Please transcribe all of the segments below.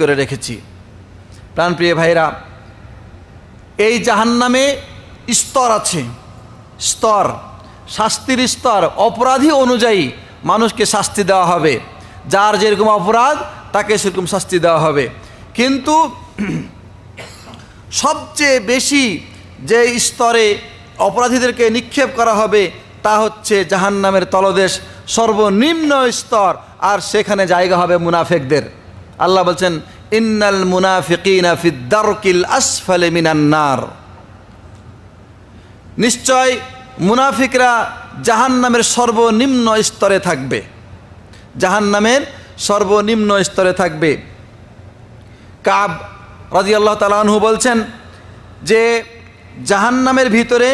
করে রেখেছি। প্রাণপ্রিয় ভাইরা, এই জাহান্নামে স্তর আছে, স্তর, শাস্তির স্তর। অপরাধী অনুযায়ী মানুষকে শাস্তি দেওয়া হবে, যার যেরকম অপরাধ তাকে সেরকম শাস্তি দেওয়া হবে। কিন্তু সবচেয়ে বেশি যে স্তরে অপরাধীদেরকে নিক্ষেপ করা হবে তা হচ্ছে জাহান্নামের তলদেশ, সর্বনিম্ন স্তর, আর সেখানে জায়গা হবে মুনাফিকদের। আল্লাহ বলছেন, ইন্নাল মুনাফিকিনা ফিদ দারকিল আসফালি মিনান নার। নিশ্চয় মুনাফিকরা জাহান্নামের সর্বনিম্ন স্তরে থাকবে, জাহান্নামের সর্বনিম্ন স্তরে থাকবে। কাব রাদিয়াল্লাহু তাআলা আনহু বলছেন যে জাহান্নামের ভিতরে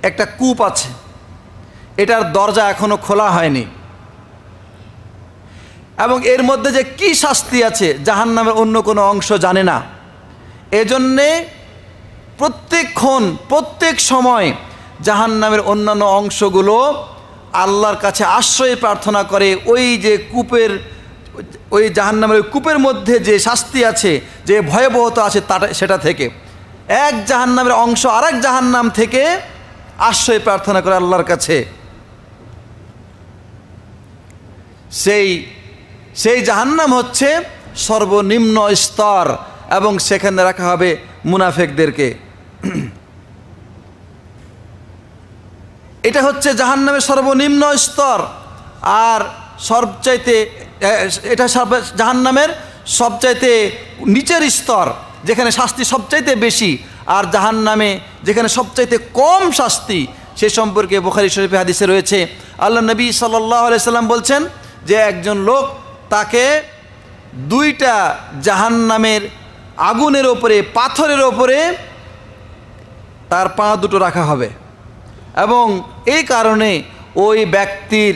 একটা কূপ আছে, এটার দরজা এখনো খোলা হয়নি, এবং এর মধ্যে যে কি শাস্তি আছে জাহান্নামের অন্য কোনো অংশ জানে না। এজন্যে প্রত্যেকক্ষণ প্রত্যেক সময় জাহান্নামের অন্যান্য অংশগুলো আল্লাহর কাছে আশ্রয় প্রার্থনা করে ওই যে কূপের, ওই জাহান্নামের কূপের মধ্যে যে শাস্তি আছে, যে ভয়াবহতা আছে সেটা থেকে। এক জাহান্নামের অংশ আরেক জাহান্নাম থেকে আশ্রয় প্রার্থনা করে আল্লাহর কাছে। সেই জাহান্নাম হচ্ছে সর্বনিম্ন স্তর, এবং সেখানে রাখা হবে মুনাফিকদেরকে। এটা হচ্ছে জাহান্নামের সর্বনিম্ন স্তর। আর সবচাইতে এটা জাহান্নামের সবচাইতে নিচের স্তর, যেখানে শাস্তি সবচাইতে বেশি, আর জাহান্নামে যেখানে সবচাইতে কম শাস্তি। সে সম্পর্কে বুখারী শরীফে হাদিসে রয়েছে, আল্লাহ নবী সাল্লাল্লাহু আলাইহি সাল্লাম বলছেন যে একজন লোক, তাকে দুইটা জাহান্নামের আগুনের ওপরে, পাথরের ওপরে তার পা দুটো রাখা হবে, এবং এই কারণে ওই ব্যক্তির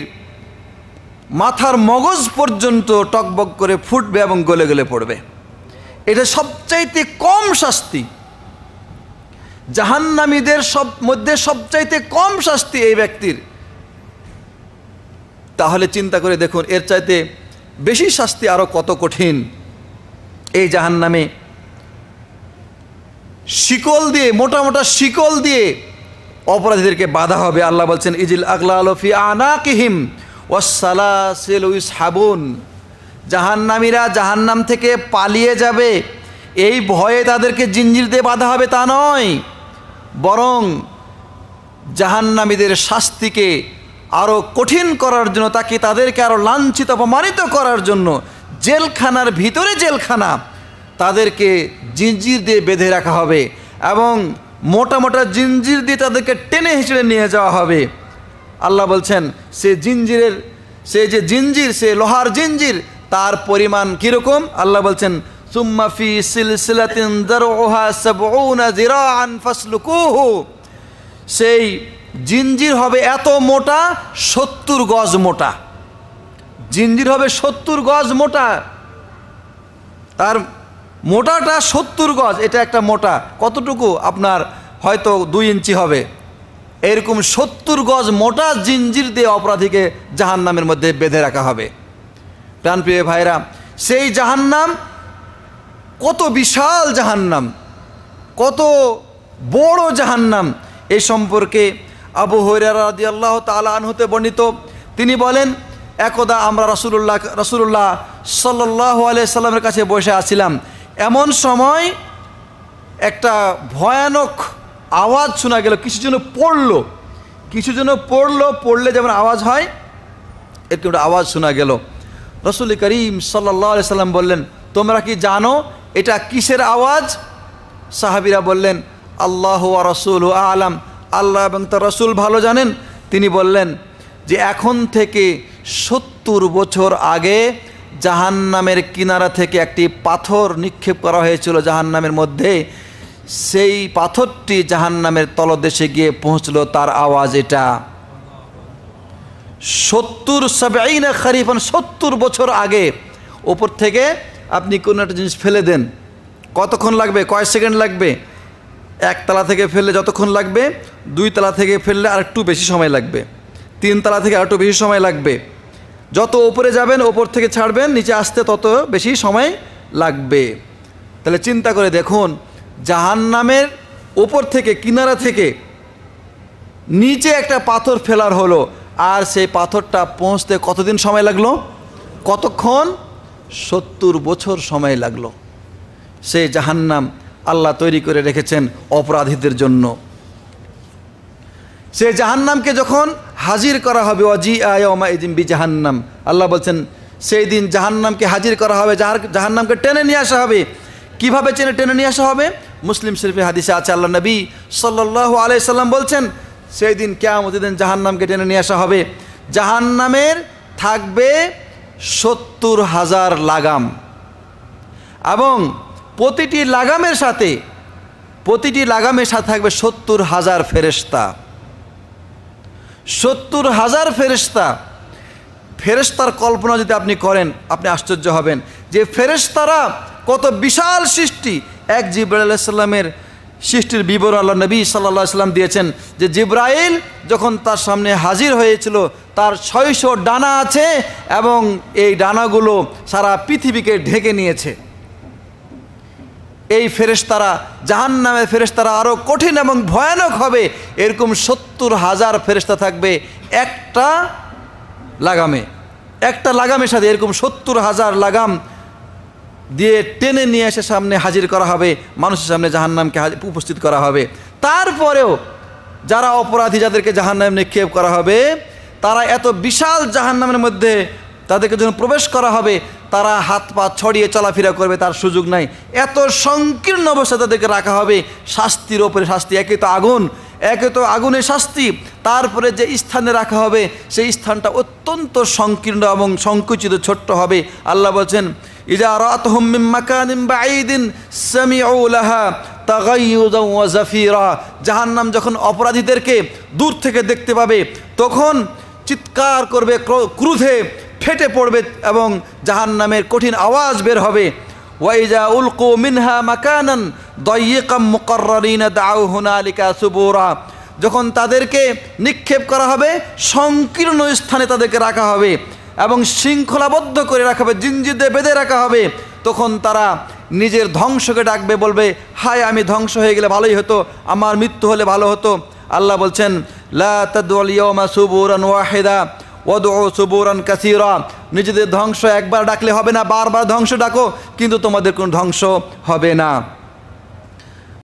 মাথার মগজ পর্যন্ত টকবক করে ফুটবে এবং গলে গলে পড়বে। এটা সবচাইতে কম শাস্তি, জাহান্নামীদের মধ্যে সবচাইতে কম শাস্তি এই ব্যক্তির। তাহলে চিন্তা করে দেখুন, এর চাইতে বেশি শাস্তি আরো কত কঠিন। এই জাহান্নামে শিকল দিয়ে, মোটা মোটা শিকল দিয়ে অপরাধীদেরকে বাঁধা হবে। আল্লাহ বলছেন, ইজিল আগলালু ফি আনাকিহিম ওয়াসসালাসিলু ইসহাবুন। জাহান্নামীরা জাহান্নাম থেকে পালিয়ে যাবে, এই ভয়ে তাদেরকে জিঞ্জির দিয়ে বাঁধা হবে তা নয়, বরং জাহান্নামীদের শাস্তিকে আরও কঠিন করার জন্য, তাদেরকে আরও লাঞ্ছিত অপমানিত করার জন্য জেলখানার ভিতরে জেলখানা, তাদেরকে জিঞ্জির দিয়ে বেঁধে রাখা হবে, এবং মোটা মোটা জিঞ্জির দিয়ে তাদেরকে টেনে হিঁচড়ে নিয়ে যাওয়া হবে। আল্লাহ বলছেন, সে যে জিঞ্জির, সে লোহার জিঞ্জির, তার পরিমাণ কীরকম? আল্লাহ বলছেন, সুম্মা ফি সিলসিলাতিন যারউহা সাবউনা যিরাআন ফাসলুকুহু। সেই জিঞ্জির হবে এত মোটা, 70 গজ মোটা। জিঞ্জির হবে 70 গজ মোটা, তার মোটাটা 70 গজ। এটা একটা মোটা কতটুকু? আপনার হয়তো 2 ইঞ্চি হবে। এরকম 70 গজ মোটা জিঞ্জির দিয়ে অপরাধীকে জাহান্নামের মধ্যে বেঁধে রাখা হবে। প্রাণপ্রিয় ভাইরা, সেই জাহান্নাম কত বিশাল জাহান্নাম, কত বড় জাহান্নাম, এই সম্পর্কে আবু হুরায়রা রাদিয়াল্লাহু তাআলা আনহুতে বর্ণিত। তিনি বলেন, একদা আমরা রাসূলুল্লাহ সাল্লাল্লাহু আলাইহি সাল্লামের কাছে বসে আছিলাম। এমন সময় একটা ভয়ানক আওয়াজ শোনা গেল। কিছু যেন পড়লে যেমন আওয়াজ হয়, এরকম একটা আওয়াজ শোনা গেল। রাসূল করিম সাল্লাল্লাহু আলাইহি সাল্লাম বললেন, তোমরা কি জানো এটা কিসের আওয়াজ? সাহাবীরা বললেন, আল্লাহু ওয়া রাসূলু আ'লাম, আল্লাহ এবং তার রাসূল ভালো জানেন। তিনি বললেন যে এখন থেকে 70 বছর আগে জাহান্নামের কিনারা থেকে একটি পাথর নিক্ষেপ করা হয়েছিল জাহান্নামের মধ্যে। সেই পাথরটি জাহান্নামের তলদেশে গিয়ে পৌঁছলো, তার আওয়াজ এটা। 70 খারিফান, 70 বছর আগে ওপর থেকে আপনি কোনো একটা জিনিস ফেলে দেন, কতক্ষণ লাগবে? কয় সেকেন্ড লাগবে? 1 তলা থেকে ফেললে যতক্ষণ লাগবে, 2 তলা থেকে ফেললে আর একটু বেশি সময় লাগবে, 3 তলা থেকে আর একটু বেশি সময় লাগবে। যত উপরে যাবেন, ওপর থেকে ছাড়বেন, নিচে আসতে তত বেশি সময় লাগবে। তাহলে চিন্তা করে দেখুন, জাহান্নামের উপর থেকে কিনারা থেকে নিচে একটা পাথর ফেলার হলো, আর সেই পাথরটা পৌঁছতে কতদিন সময় লাগলো? কতক্ষণ? 70 বছর সময় লাগলো। সেই জাহান্নাম আল্লাহ তৈরি করে রেখেছেন অপরাধীদের জন্য। সেই জাহান্নামকে যখন হাজির করা হবে, ওয়াজিআ ইয়াউমাইযিন বিজাহান্নাম, আল্লাহ বলছেন সেই দিন জাহান্নামকে হাজির করা হবে, জাহান্নামকে টেনে নিয়ে আসা হবে। কিভাবে টেনে নিয়ে আসা হবে? মুসলিম শরীফে হাদিসে আছে, আল্লাহ নবী সাল্লাল্লাহু আলাইহি সাল্লাম বলছেন সেই দিন কিয়ামতের দিন জাহান্নামকে টেনে নিয়ে আসা হবে। জাহান্নামের থাকবে 70,000 লাগাম, এবং প্রতিটি লাগামের সাথে থাকবে 70,000 ফেরেশতা। 70,000 ফেরেশতা। ফেরেশতার কল্পনা যদি আপনি করেন, আপনি আশ্চর্য হবেন যে ফেরেশতারা কত বিশাল সৃষ্টি। এক জিবরাইল আলাইহিস সালামের সৃষ্টির বিবরণ আল্লাহ নবী সাল্লাল্লাহু আলাইহি সাল্লাম দিয়েছেন যে জিবরাইল যখন তার সামনে হাজির হয়েছিল, তার 600 ডানা আছে, এবং এই ডানাগুলো সারা পৃথিবীকে ঢেকে নিয়েছে। এই ফেরেশতারা, জাহান্নামের ফেরেশতারা আরও কঠিন এবং ভয়ানক হবে। এরকম 70,000 ফেরেশতা থাকবে একটা লাগামের সাথে। এরকম 70,000 লাগাম দিয়ে টেনে নিয়ে এসে সামনে হাজির করা হবে, মানুষের সামনে জাহান্নামকে উপস্থিত করা হবে। তারপরেও যারা অপরাধী, যাদেরকে জাহান্নামে নিক্ষেপ করা হবে, তারা এত বিশাল জাহান্নামের মধ্যে তাদেরকে যখন প্রবেশ করা হবে, তারা হাত পা ছড়িয়ে চলাফেরা করবে, তার সুযোগ নাই। এত সংকীর্ণ অবস্থা তাদেরকে রাখা হবে, শাস্তির ওপরে শাস্তি। একে তো আগুনের শাস্তি, তারপরে যে স্থানে রাখা হবে সেই স্থানটা অত্যন্ত সংকীর্ণ এবং সংকুচিত, ছোট্ট হবে। আল্লাহ বলছেন, ইজা রাআতহুম মিন মাকানিন বাঈদিন সামিউ লাহা তাগায়্যুদান ওয়া জাফীরা। জাহান্নাম যখন অপরাধীদেরকে দূর থেকে দেখতে পাবে, তখন চিৎকার করবে, ক্রোধে ফেটে পড়বে, এবং জাহান্নামের কঠিন আওয়াজ বের হবে। ওয়াইজা উলকু মিনহা মাকানান দায়্যিকাম মুকাররারিনা দাউ হুনালিকা সুবুরা। যখন তাদেরকে নিক্ষেপ করা হবে, সংকীর্ণ স্থানে তাদেরকে রাখা হবে এবং শৃঙ্খলাবদ্ধ করে রাখা হবে, জিনজির দিয়ে বেঁধে রাখা হবে, তখন তারা নিজের ধ্বংসকে ডাকবে, বলবে, হায় আমি ধ্বংস হয়ে গেলে ভালোই হতো, আমার মৃত্যু হলে ভালো হতো। আল্লাহ বলছেন, লা তাদউল ইয়াওমা সুবুরান ওয়াহিদা ওয়াদউ সুবুরান কাসীরা। নিজেদের ধ্বংস একবার ডাকলে হবে না, বারবার ধ্বংস ডাকো, কিন্তু তোমাদের কোনো ধ্বংস হবে না।